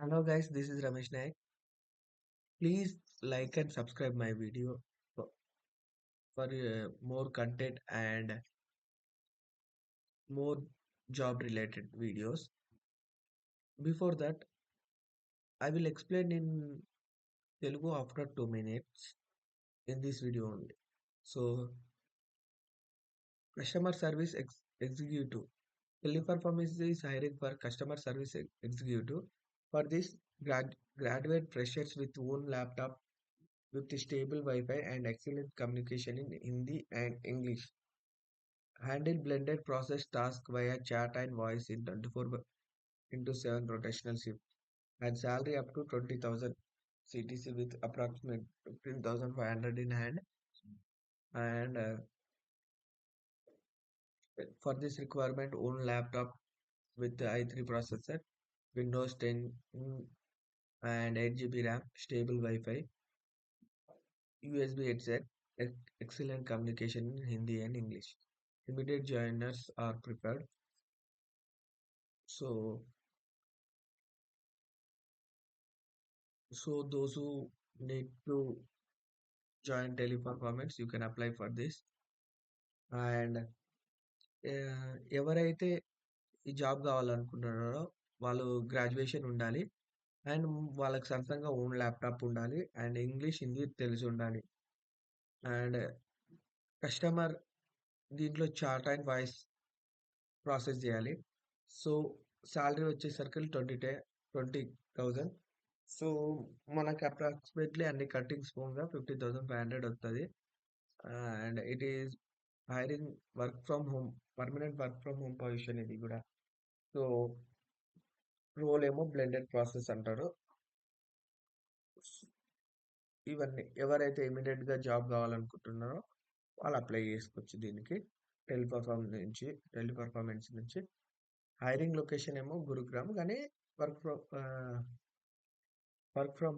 Hello guys, this is Ramesh Naik. Please like and subscribe my video for more content and more job related videos. Before that, I will explain in Telugu after 2 minutes in this video only. So, customer service executive. Teleperformance is hiring for customer service executive. For this, graduate freshers with own laptop with stable Wi-Fi and excellent communication in Hindi and English. Handle blended process task via chat and voice in 24 into 7 rotational shift and salary up to 20,000 CTC with approximate 15,500 in hand. And for this requirement, own laptop with the i3 processor, Windows 10 and 8 GB RAM, stable Wi-Fi, USB headset, excellent communication in Hindi and English. Immediate joiners are preferred. So, those who need to join Teleperformance, you can apply for this. And ఎవరైతే ఈ job కావాలనుకుంటున్నారో వాళ్ళు graduation ఉండాలి and వాళ్ళకి సొంతంగా own laptop ఉండాలి and English Hindi తెలిసి ఉండాలి and customer దీంట్లో చాట్ అండ్ వాయిస్ ప్రాసెస్ చేయాలి సో శాలరీ వచ్చేసరికి 20,000 సో మనకి అప్రాక్సిమేట్లీ అన్ని కట్టింగ్స్ పోగా 50,500 వస్తుంది and it is hiring work from home permanent work from home position ఇది కూడా సో రోల్ ఏమో బ్లెండెడ్ ప్రాసెస్ అంటారు ఇవన్నీ ఎవరైతే ఇమీడియట్ గా జాబ్ కావాలనుకుంటున్నారో వాళ్ళు అప్లై చేసుకోవచ్చు దీనికి టెలిపర్ఫార్మెన్స్ నుంచి హైరింగ్ లొకేషన్ ఏమో గురుగ్రామ్ కానీ వర్క్ ఫ్రమ్